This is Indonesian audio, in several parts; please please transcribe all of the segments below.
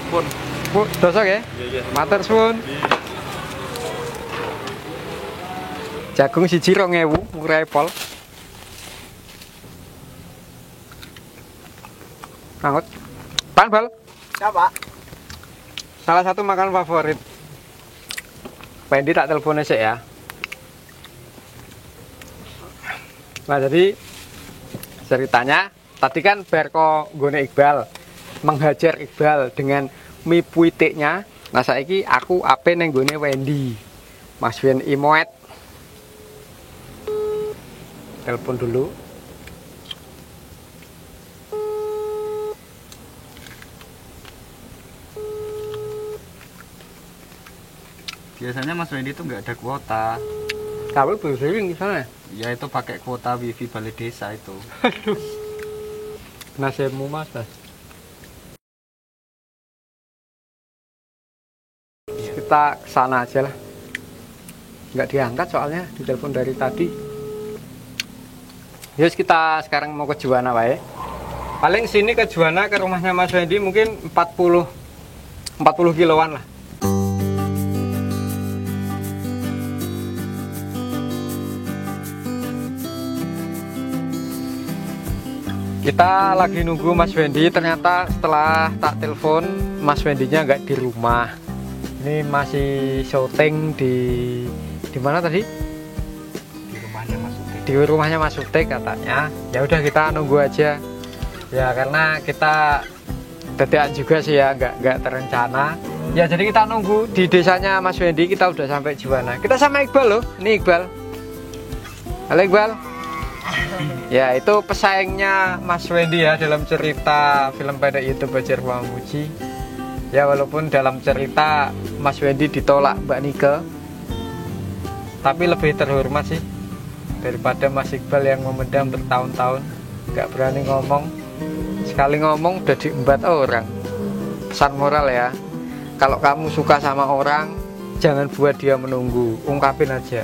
Pun. Bu, dosok ya? Iya. Matur suwun. Jagung siji 2.000 murah pol. Angkut. Pan bal. Siapa? Salah satu makanan favorit. Pendi tak telepon sih ya. Nah jadi ceritanya tadi kan Berko gone Iqbal menghajar Iqbal dengan mie puitiknya. Nah saiki aku ape neng gone Wendy. Mas Wen Imoet. Telepon dulu. Biasanya Mas Wendy itu nggak ada kuota. Kamu belum sering di sana? Ya itu pakai kuota wifi balai desa itu. Nasibmu mas. Kita kesana aja lah. Nggak diangkat soalnya ditelepon dari tadi. Yus kita sekarang mau ke Juwana wae. Paling sini ke Juwana ke rumahnya Mas Wendy mungkin 40 kiloan lah. Kita lagi nunggu Mas Wendy. Ternyata setelah tak telepon Mas Wendy-nya nggak di rumah. Ini masih syuting di mana tadi? Di rumahnya Mas Uti. Di rumahnya Mas Uti katanya. Ya udah kita nunggu aja. Ya karena kita dadakan juga sih ya, nggak terencana. Ya jadi kita nunggu di desanya Mas Wendy. Kita udah sampai Juwana. Kita sama Iqbal loh. Ini Iqbal. Halo Iqbal. Ya itu pesaingnya Mas Wendy ya dalam cerita film pendek YouTube Bajar Pamuji. Ya walaupun dalam cerita Mas Wendy ditolak Mbak Nike, tapi lebih terhormat sih daripada Mas Iqbal yang memendam bertahun-tahun nggak berani ngomong. Sekali ngomong udah diembat orang. Pesan moral ya, kalau kamu suka sama orang jangan buat dia menunggu, ungkapin aja.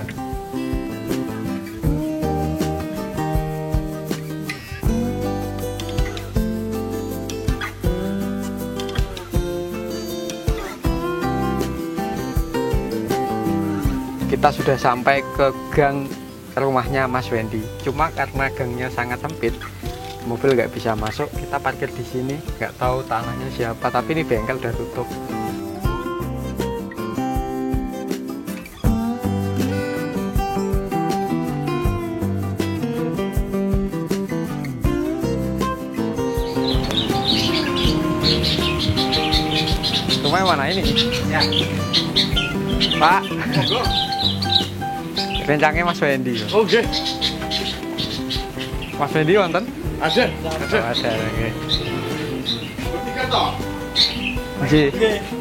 Kita sudah sampai ke gang rumahnya Mas Wendy. Cuma karena gangnya sangat sempit, mobil nggak bisa masuk. Kita parkir di sini. Nggak tahu tanahnya siapa. Tapi ini bengkel udah tutup. Rumahnya mana ini? Ya. Pak. Rencangnya Mas Wendy. Oke. Mas Wendy wonten? Ada. Ada. Oke. Tiga toh. Nggih.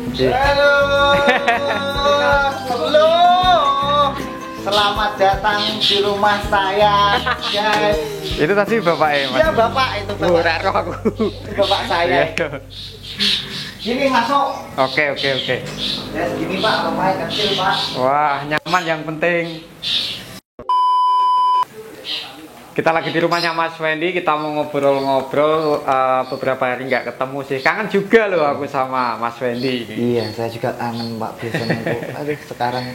Nggih. Halo. Halo. Selamat datang di rumah saya, guys. Itu tadi bapaknya Mas. Ya bapak itu bapak. Ora roh aku. Bapak saya. Gini masuk. Oke. Ya segini Pak, rumahnya kecil Pak. Wah, nyaman yang penting. Kita lagi di rumahnya Mas Wendy, kita mau ngobrol-ngobrol. Beberapa hari nggak ketemu sih. Kangen juga loh aku sama Mas Wendy. Iya, saya juga kangen Pak biasanya itu. Aduh, sekarang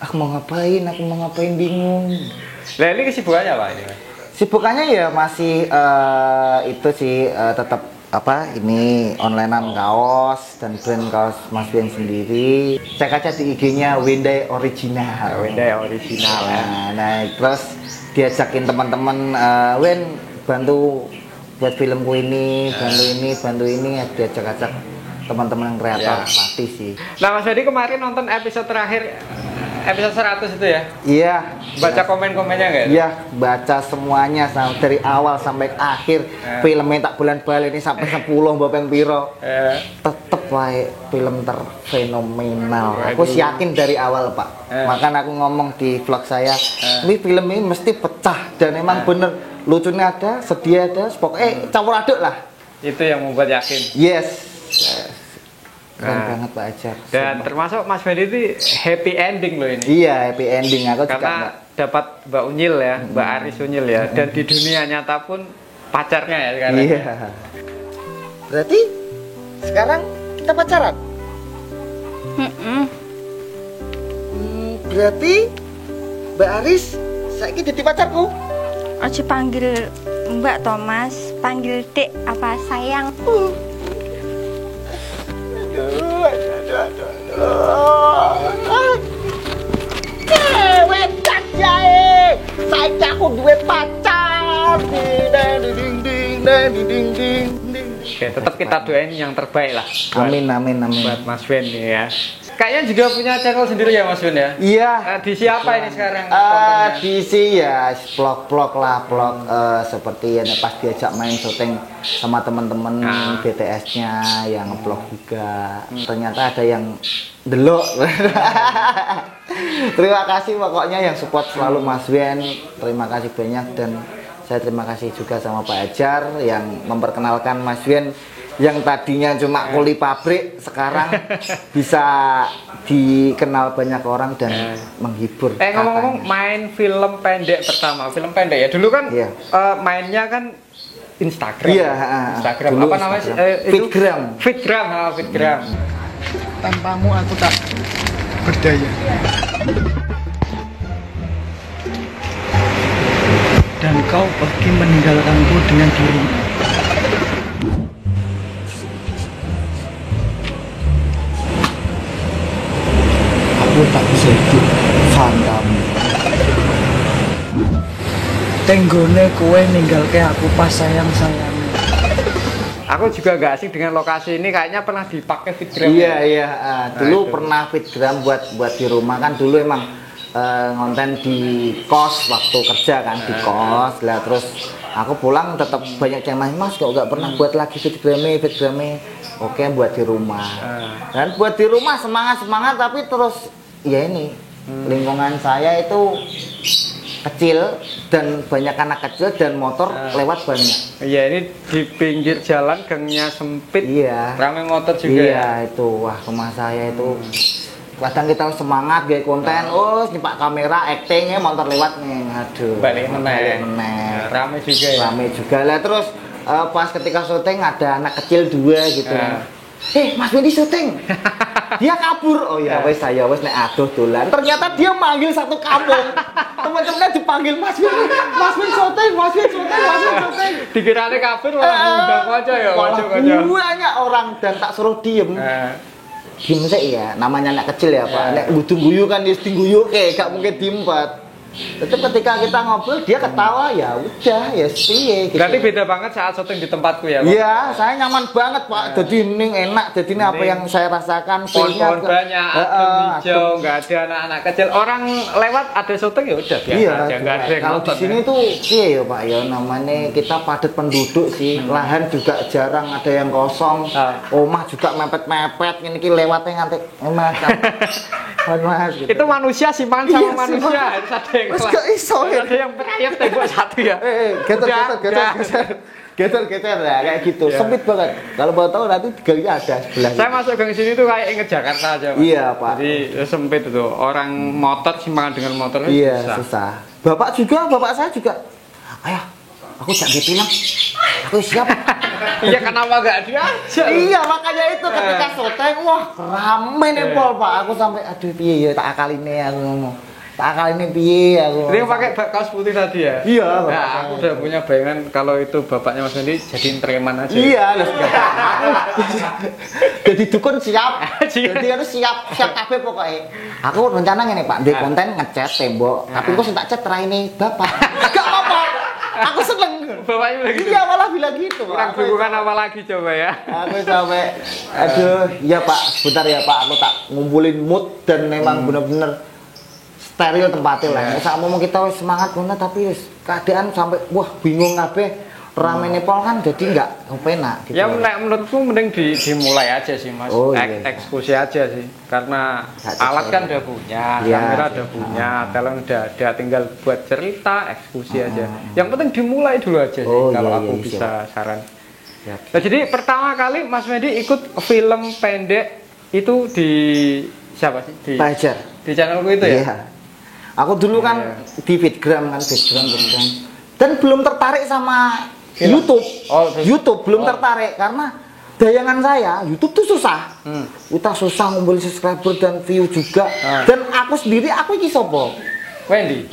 aku mau ngapain bingung. Lah ini kesibukannya Pak ini? Sibukannya ya masih itu sih tetap ini onlinean kaos dan brand kaos Mas Wen sendiri. Cek aja di IG-nya Wendai Original. Wendai Original ya. Nah, terus diajakin teman-teman Wen bantu buat filmku ini, bantu ini, diajak-ajak teman-teman yang kreator pasti sih. Nah Mas Wendy kemarin nonton episode terakhir, episode 100 itu ya? Iya. Baca komen-komennya nggak? Iya, baca semuanya dari awal sampai akhir. Filmnya tak bulan balik ini sampai 10 mbak piro. Tetep wae film terfenomenal. Aku yakin dari awal Pak. Makanya aku ngomong di vlog saya, ini film ini mesti pecah dan emang bener lucunya ada, sedih ada, pokoknya campur aduk lah. Itu yang membuat yakin. Yes. Keren banget Pak Ajar. Dan termasuk Mas Wendy itu happy ending loh ini. Iya, happy ending. Aku karena juga dapat Mbak Unyil ya, Mbak Aris Unyil ya. Dan di dunia nyata pun pacarnya ya sekarang. Iya. Berarti sekarang kita pacaran? Berarti Mbak Aris saiki jadi pacarku? Ojo panggil Mbak Thomas, panggil Dek apa sayang. Wedak jae. Saiki aku duwe pacar. Ding ding ding ding. Oke, tetap kita doain yang terbaik lah. Amin amin amin. Buat Mas Wen ya. Kayaknya juga punya channel sendiri ya Mas Wen ya? Iya. Di siapa ini sekarang kontennya? Di ya vlog-vlog lah, vlog seperti yang pas diajak main syuting sama teman-teman BTS-nya yang vlog juga. Ternyata ada yang delok. Terima kasih pokoknya yang support selalu Mas Wen. Terima kasih banyak dan saya terima kasih juga sama Pak Ajar yang memperkenalkan Mas Wen yang tadinya cuma kuli pabrik sekarang bisa dikenal banyak orang dan menghibur. Ngomong-ngomong main film pendek pertama, film pendek ya dulu kan mainnya kan Instagram. Iya, Instagram dulu apa namanya? Fitgram. Fitgram. Tanpamu aku tak berdaya. Dan kau pergi meninggalkanku dengan diri. Aku tak bisa hidup tanpamu. Tenggone kowe ninggalke aku pas sayang-sayang. Aku juga gak asik dengan lokasi ini, kayaknya pernah dipakai Fitgram. Iya. Dulu pernah Fitgram buat di rumah kan dulu emang ngonten di kos waktu kerja kan di kos lah, terus aku pulang tetap banyak yang mas kok nggak pernah buat lagi Fitgrame. Oke, buat di rumah dan buat di rumah semangat tapi terus ya ini lingkungan saya itu kecil dan banyak anak kecil dan motor lewat banyak. Iya, ini di pinggir jalan, gangnya sempit. Iya, ramai motor juga. Iya, itu wah rumah saya itu kadang kita semangat gaya konten, nyepak kamera, actingnya motor lewat nih, aduh. Balik meneh. Rame juga ya. Rame juga lah, terus pas ketika syuting ada anak kecil 2 gitu. Mas Wendy syuting. Dia kabur. Oh ya wes saya wes nek aduh dolan. Ternyata dia manggil satu kampung. Teman-temannya dipanggil Mas Wendy syuting. Dikiranya kabur malah ngundang aja ya. Banyak orang dan tak suruh diem. Diem sih ya, namanya anak kecil ya Pak. Nek guyu kan dia guyu gak mungkin diem Pak. Tetap ketika kita ngobrol dia ketawa ya udah ya sih. Gitu. Berarti beda banget saat syuting di tempatku ya Pak? Iya, saya nyaman banget Pak. Jadi ini enak, jadi ini apa yang saya rasakan. Pohon-pohon banyak, adem hijau, nggak ada anak-anak kecil. Orang lewat ada syuting ya udah biasa aja, nggak ada yang kalau di sini tuh iya ya Pak ya, namanya kita padat penduduk sih. Lahan juga jarang ada yang kosong. Omah juga mepet-mepet, ini lewatnya nganti Mas, gitu. Itu manusia simpangan sama manusia harus ada yang ada yang berayap tembok satu ya. Geser lah kayak gitu. Sempit banget. Kalau mau tahu nanti gangnya ada sebelah. Saya masuk gang sini tuh kayak inget Jakarta aja Pak. Iya Pak. Jadi sempit itu. Orang motor simpangan dengan motor susah. Bapak saya juga. Ayah, aku jangan film. Aku siap. Iya, kenapa gak dia? Iya, makanya itu ketika syuting, wah rame nih Pol Pak. Aku sampai aduh piye ya tak akaline aku ngomong. Tak akaline piye aku. Dia pakai kaos putih tadi ya? Iya. Nah, aku udah punya bayangan kalau itu bapaknya Mas Wendy jadiin preman aja. Iya, jadi dukun siap. Jadi harus siap kabeh pokoknya. Aku rencana ngene Pak, di konten ngecat tembok, tapi kok sing tak cat raine bapak. Gak apa-apa. Aku seneng. Bapaknya bilang gitu? Iya, malah bilang gitu. Kurang dukungan apa lagi coba ya? Aku sampai, aduh, iya Pak, sebentar ya Pak, aku tak ngumpulin mood dan memang bener-bener steril tempatnya lah. Saat mau kita semangat bener tapi keadaan sampai wah bingung kabeh. Rame Nepal kan jadi nggak penak gitu. Ya menurutku mending dimulai aja sih Mas. Eksekusi aja sih. Karena alat kan udah punya, kamera udah punya, talent udah ada, tinggal buat cerita, eksekusi aja. Yang penting dimulai dulu aja sih kalau aku bisa saran. Nah, jadi pertama kali Mas Wendy ikut film pendek itu di siapa sih? Di Pajar. Di channelku itu ya? Iya. Aku dulu kan di Fitgram kan, Dan belum tertarik sama YouTube. YouTube belum tertarik karena Dayangan saya, YouTube tuh susah. Kita susah ngumpulin subscriber dan view juga. Dan aku sendiri, aku ini sopo. Wendy.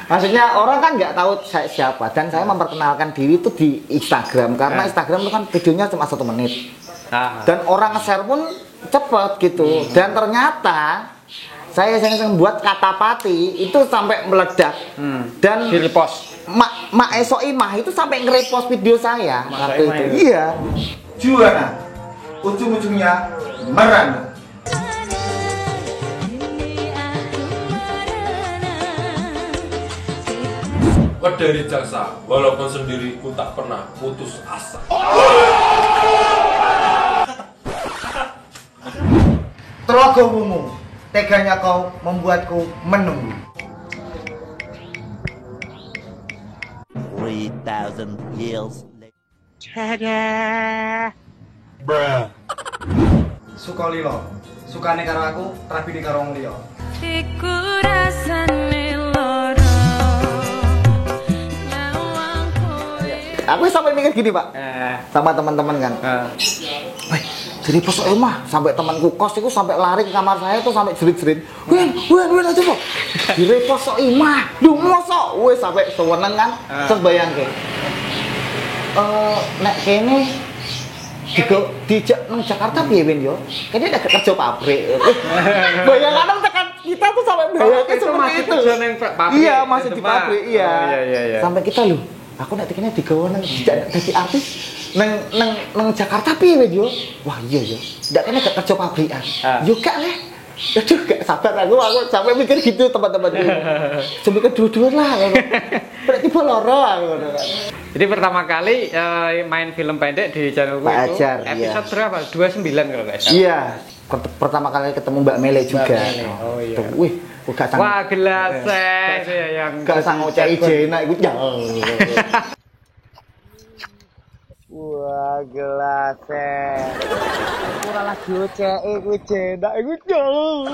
Maksudnya orang kan nggak tahu saya siapa. Dan saya memperkenalkan diri itu di Instagram. Karena Instagram itu kan videonya cuma 1 menit. Dan orang nge-share pun cepet gitu. Dan ternyata saya yang buat kata pati itu sampai meledak. Dan Di repost. Mak Esok Imah itu sampai nge-repost video saya waktu itu. Imah Iya. Juara. Ujung-ujungnya merana. Dari jaksa, walaupun sendiriku tak pernah putus asa. Terogomumu, teganya kau membuatku menunggu. 3,000 years Suka lilo. Sukane karo aku, rabine karo wong liya. Iku rasane loro. Aku sampai mikir gini pak, sama teman-teman kan. Jadi pas emah sampai temanku kos itu sampai lari ke kamar saya tuh sampai jerit-jerit. Win aja kok. Di repost sok imah, lu mosok, wes sampai sewenang kan. Terus bayangke, nek kene di Jakarta piye Win yo? Kayaknya ada kerja pabrik. Bayangan tekan kita tuh sampai bayangke seperti itu. Iya masih di pabrik, iya. Sampai kita lu. Aku nek tikene digawe nang dadi artis nang Jakarta piye weh yo? Wah iya yo. Ndak kene gak kerja pabrikan. Yo gak leh. Aduh gak sabar aku sampai mikir gitu teman-teman. Sampai kedua-dua lah ngono. Berarti boloro ngono kan. Jadi pertama kali main film pendek di channel gue Pak itu Ajar, episode berapa? 29 kalau nggak salah. Iya. Pertama kali ketemu Mbak Mele juga. Oh iya. Tuh, wih, gak sanggup. Wah gelasnya itu ya yang Gak sanggup cek Jena iku jauh. Wah, gelasnya. Ora lagi cek iku Jena iku jauh.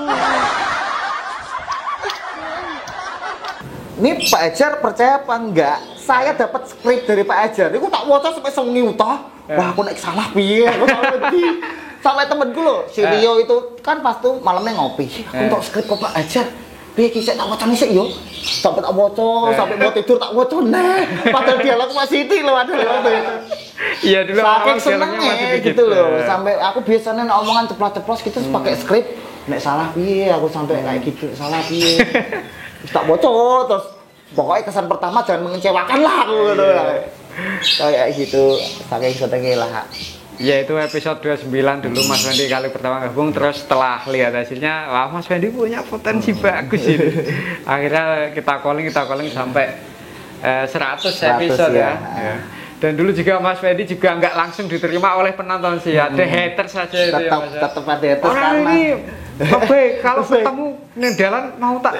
Ini Pak Ajar percaya apa enggak? Saya dapat skrip dari Pak Ajar. Iku tak waca sampai sewengi utah. Wah, aku nek salah piye? Aku sampai temenku loh, si Rio itu kan pas tuh malamnya ngopi. Untuk skrip kok Pak Ajar. Piye ki sik tak wacane sik yo. Sampai tak waca, sampai mau tidur tak waca neh. Padahal dialog masih itu loh ada waktu itu. Iya dulu Saking senengnya gitu loh. Sampai aku biasanya nek omongan ceplos-ceplos gitu pakai skrip. Nek salah piye aku sampai kayak gitu. Salah piye. Tak bocor terus pokoknya kesan pertama jangan mengecewakan lah aku kayak gitu saking senengnya lah. Ya itu episode 29 dulu Mas Wendy kali pertama gabung, terus setelah lihat hasilnya wah Mas Wendy punya potensi bagus ini. Akhirnya kita calling sampai 100 episode ya. Dan dulu juga Mas Wendy juga nggak langsung diterima oleh penonton sih, ada haters saja itu ya Mas. Tetap ada haters orang karena ini Oke, kalau ketemu nendalan mau tak?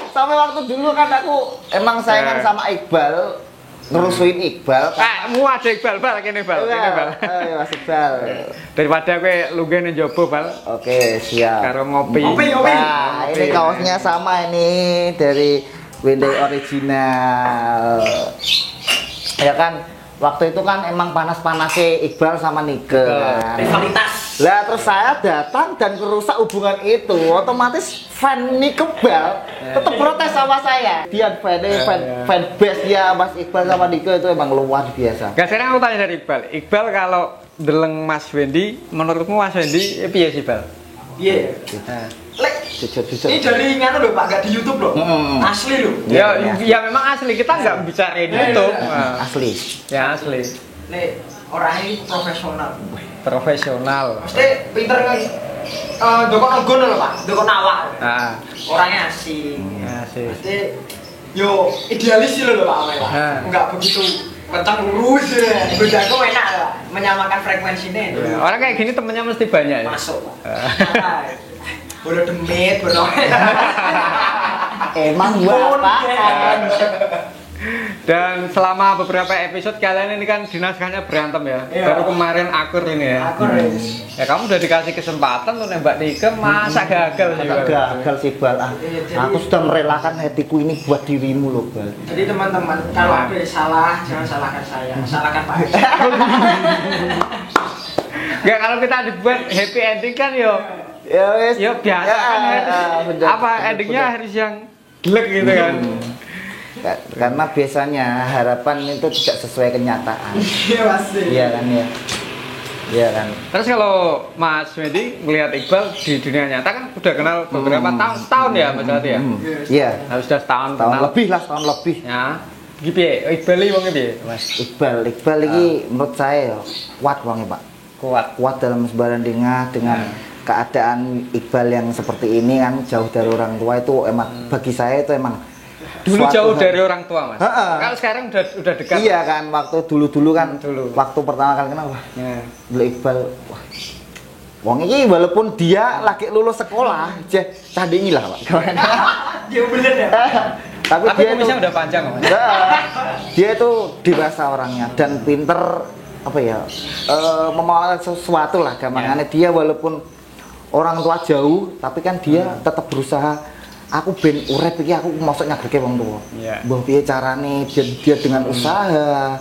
Sampai waktu dulu kan aku emang saingan sama Iqbal, ngerusuin Iqbal. Kamu ada Iqbal, kene Bal. Ayo Mas Iqbal. Daripada kowe lunggene njaba, Bal. Oke, siap. Karo ngopi. Nah, ini kaosnya sama ini dari Wendy Original. Ya kan, waktu itu kan emang panas-panasnya Iqbal sama Nike kan. Rivalitas. Lah terus saya datang dan kerusak hubungan itu, otomatis fan Iqbal tetap protes sama saya. Dia fan base ya Mas Iqbal sama Nike itu emang luar biasa. Gak, sekarang aku tanya dari Iqbal. Iqbal kalau deleng Mas Wendy, menurutmu Mas Wendy piye sih, Bal? Iya. Lek Jujur. ini dari nganu loh Pak, gak di YouTube loh. Asli loh. Ya memang asli, kita nggak bicarain YouTube. Asli. Ya asli. Nih orangnya ini Profesional. Mesti pinter kan. Dokon ogon loh Pak, dokon awak. Orangnya asik. Asik. Mesti yo idealis sih loh Pak Amel. Enggak begitu kencang lurus ya. Bedaku enak lah, menyamakan frekuensinya. Orang kayak gini temennya mesti banyak ya. Masuk Pak. Bodoh demit, bodoh. Emang gua apaan? Dan selama beberapa episode kalian ini kan dinaskahnya berantem ya. Iya. Baru kemarin akur ini ya. Akur Ya kamu udah dikasih kesempatan untuk nembak Nike, masa gagal sih? Masa Bal? gagal sih Bal. Aku sudah merelakan hatiku ini buat dirimu loh Bal. Jadi teman-teman, kalau ada yang salah, jangan salahkan saya, salahkan Pak Haji. Enggak, kalau kita dibuat happy ending kan yo. Ya wes. Yo biasa kan. bener, Apa bener, endingnya bener. harus yang gelek gitu kan. Karena biasanya harapan itu tidak sesuai kenyataan. Iya pasti. Iya kan ya. Iya kan. Terus kalau Mas Medi melihat Iqbal di dunia nyata kan udah kenal beberapa tahun, setahun ya Mas Ati ya? Iya. Nah, sudah setahun Tahun kenal. lebih lah, tahun lebih. Ya. Iki piye? Iqbal iki wong piye, Mas? Iqbal ini menurut saya ya, kuat wongnya Pak. Kuat dalam sebarandingah dengan keadaan Iqbal yang seperti ini kan jauh dari orang tua itu emang bagi saya itu emang Dulu suatu jauh hal- dari orang tua, Mas. Heeh. Kalau sekarang udah dekat. Iya kan waktu dulu kan Dulu. waktu pertama kali kenal wah Ya. dulu Iqbal wah wong ini walaupun dia lagi lulus sekolah cah dingin lah Pak. Dia bener ya. Tapi Tapi dia kumisnya itu udah panjang, Mas. dia itu dewasa orangnya dan pinter apa ya memahami sesuatu lah gampangannya dia walaupun orang tua jauh tapi kan dia tetap berusaha aku ben urip iki aku mosok nyagreke wong tuwa. Iya. Mbah piye carane dia dengan usaha.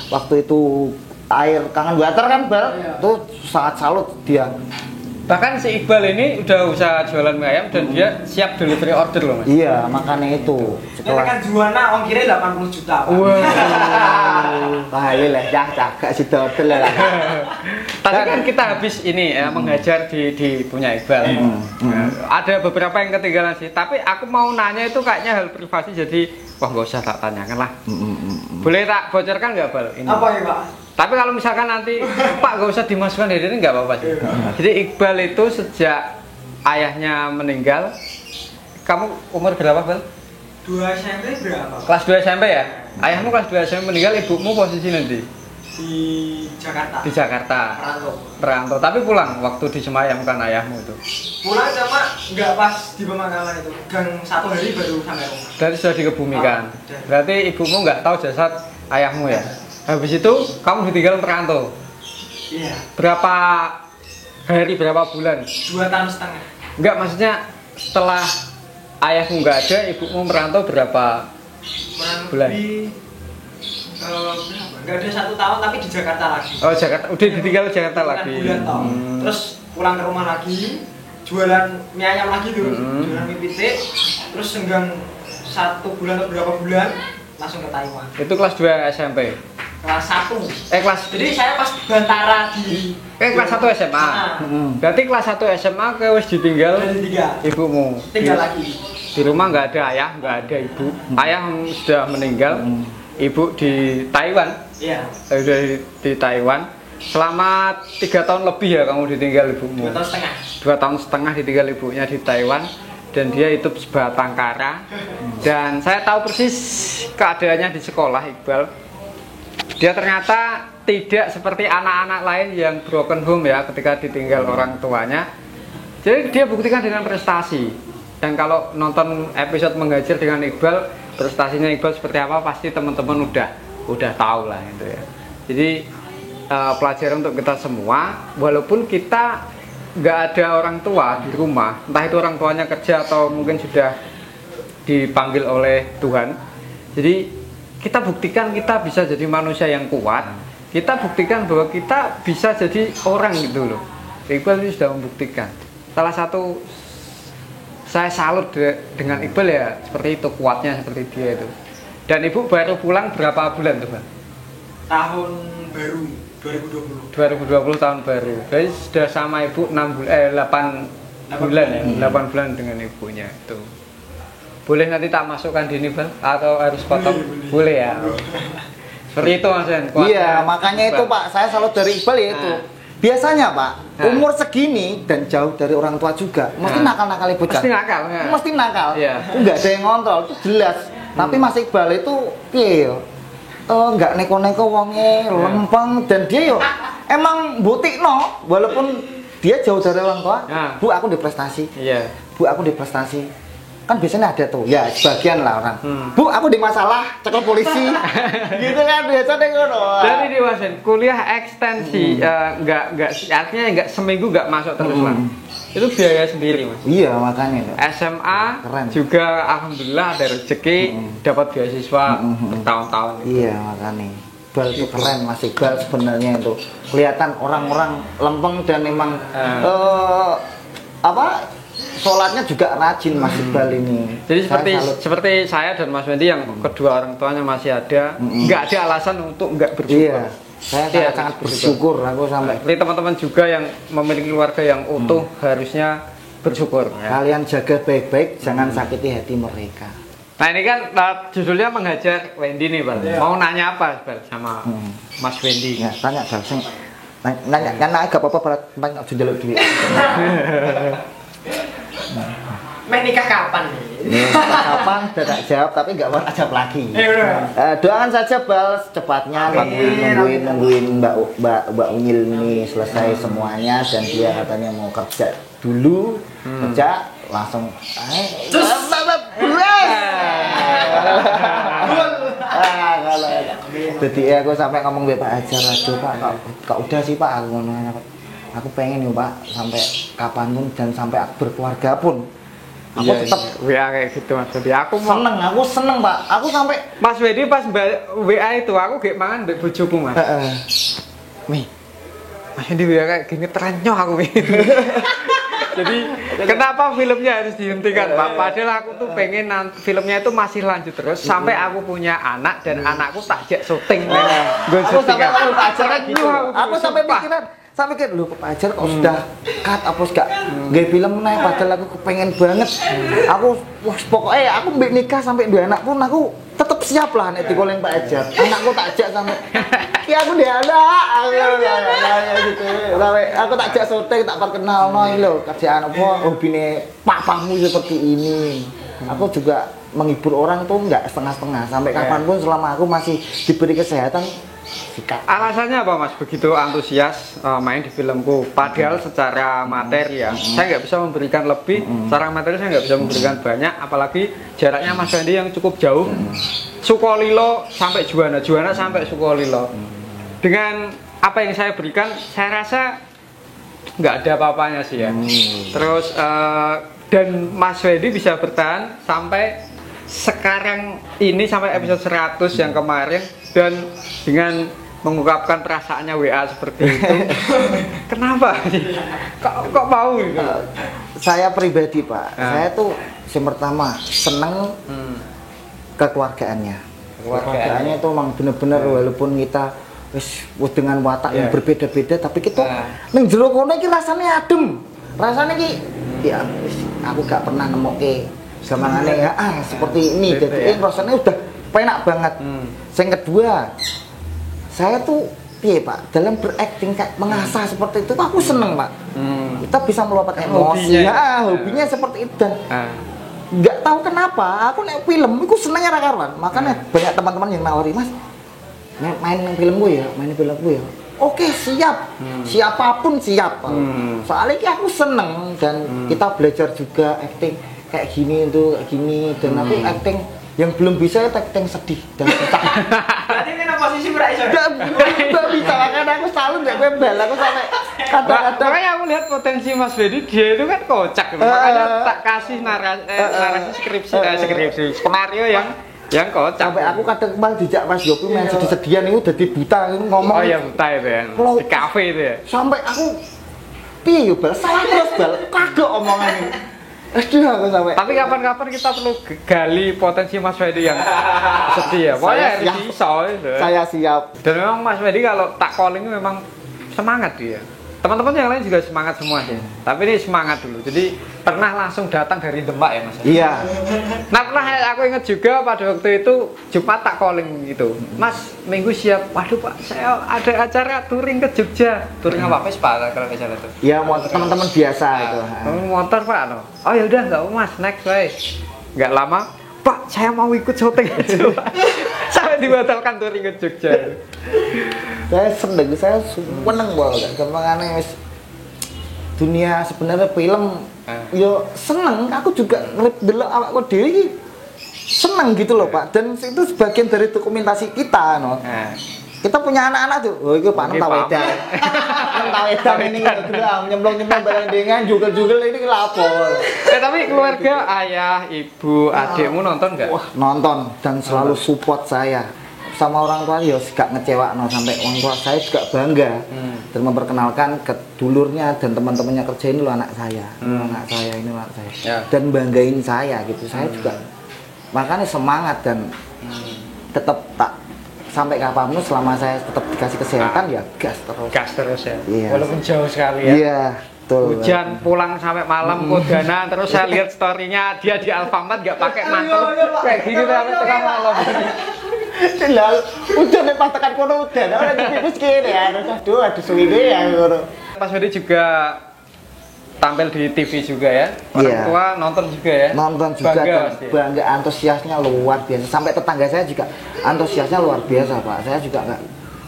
Waktu itu air kangen water kan Bal, itu sangat salut dia. Bahkan si Iqbal ini udah usaha jualan mie ayam dan dia siap delivery order loh, Mas. Iya, makanya itu Ini setelah kan Juwana ongkirnya 80 juta Pak. bahaya lah gak si dodol lah. Tadi kan kita habis ini ya menghajar di punya Iqbal. Ya, ada beberapa yang ketinggalan sih, tapi aku mau nanya itu kayaknya hal privasi jadi wah nggak usah tak tanyakan lah. Boleh tak bocorkan nggak Bal ini? Apa ya Pak? Tapi kalau misalkan nanti Pak nggak usah dimasukkan di sini nggak apa-apa sih. Jadi Iqbal itu sejak ayahnya meninggal, kamu umur berapa Bal? 2 SMP berapa? Kelas 2 SMP ya? Ayahmu kelas 2 SMP meninggal, ibumu posisi nanti Di Jakarta. di Jakarta. Perantau. Perantau, tapi pulang waktu disemayamkan ayahmu itu. Pulang sama nggak pas di pemakaman itu. Gang 1 hari baru sampai rumah. Berarti sudah dikebumikan. Oh, Berarti ibumu nggak tahu jasad ayahmu ya? Habis itu kamu ditinggal perantau. Iya. Berapa hari, berapa bulan? 2 tahun setengah. Enggak, maksudnya setelah ayahmu nggak ada, ibumu merantau berapa Kurang bulan? lebih berapa? Nggak ada 1 tahun tapi di Jakarta lagi. Oh, Jakarta. Udah ditinggal di Jakarta Bulan lagi. bulan toh. Terus pulang ke rumah lagi, jualan mie ayam lagi tuh, jualan mie pitik. Terus senggang 1 bulan atau berapa bulan langsung ke Taiwan. Itu kelas 2 SMP. Kelas 1. Kelas Jadi saya pas bantara di kelas 1 SMA. Ah. Berarti kelas 1 SMA ke wis ditinggal Kelas 3. ibumu. Tinggal lagi. Di rumah nggak ada ayah, nggak ada ibu. Ayah sudah meninggal, ibu di Taiwan. Iya. Sudah di Taiwan. Selama 3 tahun lebih ya kamu ditinggal ibumu. 2 tahun setengah. 2 tahun setengah ditinggal ibunya di Taiwan. Dan dia hidup sebatang kara. Dan saya tahu persis keadaannya di sekolah Iqbal. Dia ternyata tidak seperti anak-anak lain yang broken home ya ketika ditinggal orang tuanya. Jadi dia buktikan dengan prestasi. Dan kalau nonton episode Menghajar dengan Iqbal, prestasinya Iqbal seperti apa pasti teman-teman udah tahu lah itu ya. Jadi pelajaran untuk kita semua, walaupun kita nggak ada orang tua di rumah, entah itu orang tuanya kerja atau mungkin sudah dipanggil oleh Tuhan. Jadi kita buktikan kita bisa jadi manusia yang kuat. Kita buktikan bahwa kita bisa jadi orang gitu loh. Iqbal ini sudah membuktikan. Salah satu saya salut dengan Iqbal ya seperti itu, kuatnya seperti dia itu. Dan ibu baru pulang berapa bulan tuh Bang? Tahun baru 2020. 2020 tahun baru. Jadi sudah sama ibu 8 bulan ya, 8 bulan dengan ibunya itu. Boleh nanti tak masukkan di ini Bang? Atau harus potong? Boleh ya. Seperti itu Mas Hen. Iya, makanya itu Pak, saya salut dari Iqbal ya itu. Biasanya Pak, umur segini dan jauh dari orang tua juga, mesti nakal-nakal bocah. Mesti nakal. Ya. Mesti nakal. Iya. Enggak ada yang ngontrol, itu jelas. Tapi Mas Iqbal itu piye yo? Enggak neko-neko wonge, lempeng dan dia yo emang butikno walaupun dia jauh dari orang tua. Nah. Bu, aku di prestasi. Iya. Bu, aku di prestasi. kan biasanya ada tuh ya sebagian lah orang Bu aku di masalah cekel polisi gitu kan biasanya ngono. Dan ini Mas kuliah ekstensi nggak artinya nggak seminggu nggak masuk terus lah. Itu biaya sendiri Mas. Iya makanya SMA keren. juga alhamdulillah ada rezeki dapat beasiswa bertahun-tahun. Iya makanya Iqbal itu keren Mas Iqbal sebenarnya itu kelihatan orang-orang lempeng dan memang apa sholatnya juga rajin Mas Iqbal ini. Jadi seperti saya dan Mas Wendy yang kedua orang tuanya masih ada, nggak ada alasan untuk nggak bersyukur. Iya, saya sangat bersyukur aku sampai. Jadi teman-teman juga yang memiliki keluarga yang utuh harusnya bersyukur. Ya. Kalian jaga baik-baik, jangan sakiti hati mereka. Nah ini kan judulnya menghajar Wendy nih Bal. Mau nanya apa Bal sama Mas Wendy? Ya, tanya Bal sing nanya gak apa-apa Bal, tanya njaluk duit. Meh nikah kapan nih? Kapan tidak jawab tapi nggak mau jawab lagi. Doakan saja Bal secepatnya nungguin Mbak Unyil ini selesai semuanya dan dia katanya mau kerja dulu kerja langsung jadi aku sampai ngomong Pak Hajar aduh Pak kok udah sih Pak aku pengen nih Pak sampai kapanpun dan sampai aku berkeluarga pun aku tetap WA kayak gitu Mas Wendy. Aku seneng Pak. Aku sampai Mas Wendy pas WA itu aku kayak mangan mbek bojoku Mas. Mi. Mas Wendy WA kayak gini terenyuh aku Mi. Jadi kenapa filmnya harus dihentikan Pak? Padahal aku tuh pengen filmnya itu masih lanjut terus sampai aku punya anak dan anakku tak ajak syuting. Aku sampai pacaran gitu. Aku sampai pikiran sampai kayak lu Pak Hajar kok sudah cut apa gak nggak film naik padahal aku kepengen banget aku pokoknya aku nikah sampai 2 anak pun aku tetap siap lah nek dikoleng Pak Hajar anakku tak ajak sampai ya aku dia anak gitu sampai aku tak ajak syuting tak perkenal noy lo kerjaan apa hobine papamu seperti ini aku juga menghibur orang tuh nggak setengah-setengah sampai kapanpun selama aku masih diberi kesehatan. Alasannya apa Mas begitu antusias main di filmku? Padahal secara materi ya, saya nggak bisa memberikan lebih. Secara materi saya nggak bisa memberikan banyak, apalagi jaraknya Mas Wendy yang cukup jauh. Sukolilo sampai Juwana sampai Sukolilo. Dengan apa yang saya berikan, saya rasa nggak ada apa-apanya sih ya. Terus dan Mas Wendy bisa bertahan sampai sekarang ini sampai episode 100 yang kemarin dan dengan mengungkapkan perasaannya WA seperti itu. Kenapa? Kok mau gitu? Saya pribadi Pak, saya tuh yang pertama seneng kekeluargaannya. Keluargaannya itu memang bener-bener walaupun kita dengan watak yang berbeda-beda tapi kita ning jero kono iki rasane adem. Rasane iki ya aku gak pernah nemoke gamangane ya seperti ini. Jadi rasanya udah penak banget. Yang kedua, saya tuh piye Pak dalam berakting kayak mengasah seperti itu aku seneng Pak. Kita bisa meluapkan emosi hobinya seperti itu dan nggak tahu kenapa aku naik film aku senengnya karuan. Makanya banyak teman-teman yang nawari Mas main filmku ya oke siap siapapun siap soalnya aku seneng dan kita belajar juga acting kayak gini dan aku acting yang belum bisa ya acting sedih dan susah. Berarti ini posisi beraiso. Gak bisa karena aku selalu nggak bebel aku sampai kadang-kadang. Makanya aku lihat potensi Mas Wendy dia itu kan kocak. Makanya tak kasih narasi skripsi skenario yang kocak. Sampai aku kadang kemarin dijak Mas Yopi main sedih-sedihan itu udah buta ngomong. Oh iya buta itu ya. Di kafe itu ya. Sampai aku piye yo Bal salah terus Bal kagak omongannya. Aduh aku sampai. Tapi kapan-kapan kita perlu gali potensi Mas Wendy yang sedih ya. Pokoknya harus bisa itu. Saya siap. Dan memang Mas Wendy kalau tak calling memang semangat dia. Teman-teman yang lain juga semangat semua sih. Tapi ini semangat dulu. Jadi pernah langsung datang dari Demak ya Mas? Iya. Nah pernah aku ingat juga pada waktu itu Jumat tak calling gitu. Mas minggu siap. Waduh Pak saya ada acara touring ke Jogja. Touring apa Pak kalau nggak salah itu? Iya teman-teman biasa itu. Motor Pak no. Oh ya udah nggak Mas next way. Nggak lama Pak saya mau ikut syuting aja Pak. Sampai dibatalkan touring ke Jogja. Saya seneng banget gampang aneh dunia sebenarnya film yo seneng, aku juga ndelok awakku dhewe iki seneng gitu loh Pak, dan itu sebagian dari dokumentasi kita no. Kita punya anak-anak tuh, oh itu Pak Tawedan. Tawedan ini nyemplung-nyemplung bareng dengan jugel-jugel ini lapor. Tapi keluarga, ayah, ibu, adikmu nonton nggak? Wah, nonton dan selalu support saya. Sama orang tua ya gak ngecewa no, sampai orang tua saya juga bangga dan memperkenalkan ke dulurnya dan teman-temannya kerja ini lo anak saya, anak saya ini anak saya, dan banggain saya gitu. Saya juga makanya semangat dan tetap tak sampai kapanpun selama saya tetap dikasih kesehatan ya gas terus ya. Iya. Walaupun jauh sekali ya. Iya, betul. Hujan pulang sampai malam kodana, terus saya lihat storynya dia di Alfamart nggak pakai mantel kayak gini sampai tengah malam. Lah, hujan pas tekan kono udan, ora dipipis kene ya. Aduh suwine ya ngono. Mas Wedi juga tampil di TV juga ya. Orang tua nonton juga ya. Nonton juga, bangga antusiasnya luar biasa. Sampai tetangga saya juga antusiasnya luar biasa Pak. Saya juga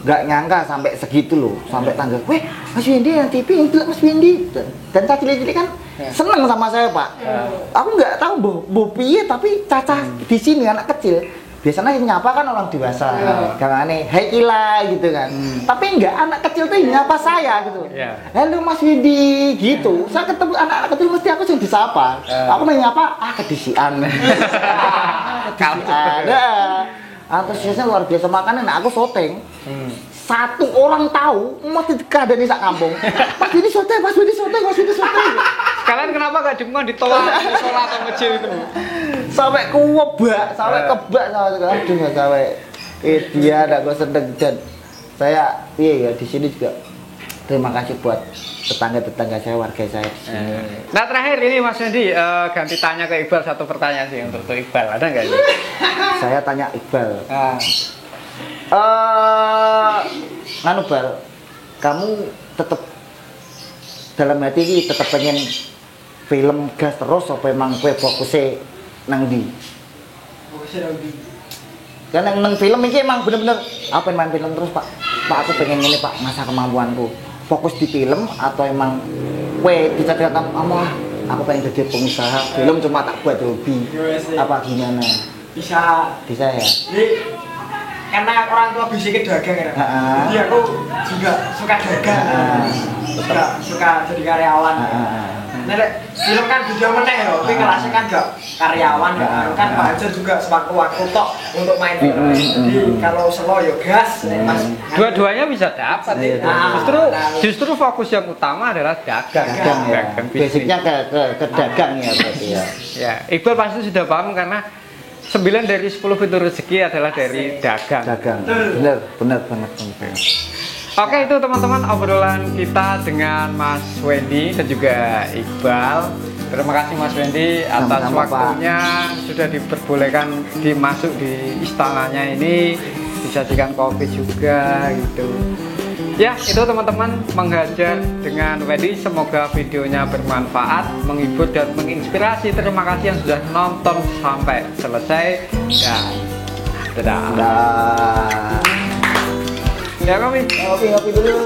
nggak nyangka sampai segitu loh. Sampai tangga, weh Mas Wendy yang TV, yang Mas Wendy. Dan Caca cilik kan seneng sama saya Pak. Aku nggak tahu bu piye tapi Caca di sini anak kecil. Biasanya yang nyapa kan orang dewasa, karena aneh, hai Ila gitu kan. Tapi enggak, anak kecil tuh yang nyapa saya gitu. Halo Mas Widi gitu. Saya ketemu anak-anak kecil mesti aku yang disapa. Aku mau nyapa, kedisian. Kedisian. Antusiasnya luar biasa, makanya aku syuting. Satu orang tahu, mesti dikadani sak kampung. Mas Widi syuting, Mas Widi syuting, Mas Widi syuting. Kalian kenapa gak dimuat di toa musola atau masjid itu? Sampai kebak aduh sampai dia ada gue sedang dan saya ya di sini juga terima kasih buat tetangga-tetangga saya, warga saya di sini. Nah terakhir ini Mas Wendy ganti tanya ke Iqbal satu pertanyaan sih untuk Iqbal, ada nggak ini? Saya tanya Iqbal. Nganu Bal, kamu tetap dalam hati ini tetap pengen film gas terus apa emang kue fokusnya nang di? Fokusnya nang di. Kan nang film ini emang bener-bener apa main film terus Pak? Pak aku pengen ini Pak, masa kemampuanku fokus di film atau emang kue dicadangkan aku pengen jadi pengusaha film cuma tak buat hobi apa gimana? Bisa ya? Karena orang tua basicnya dagang ya. Jadi aku juga suka dagang. Suka jadi karyawan. Film kan video meneh loh, tapi kelasnya kan gak karyawan kan belajar juga sewaktu-waktu tok untuk main film. Jadi kalau slow ya gas, Mas. Dua-duanya bisa dapat. Justru fokus yang utama adalah dagang. Basicnya ke dagang ya berarti ya. Ya, Iqbal pasti sudah paham karena 9 dari 10 pintu rezeki adalah dari dagang. Benar banget. Oke, itu teman-teman obrolan kita dengan Mas Wendy dan juga Iqbal. Terima kasih Mas Wendy atas waktunya, sudah diperbolehkan dimasuk di istananya ini, disajikan kopi juga gitu. Ya, itu teman-teman menghajar dengan Wendy. Semoga videonya bermanfaat, menghibur dan menginspirasi. Terima kasih yang sudah nonton sampai selesai. Dan dadah. Ya, kopi dulu.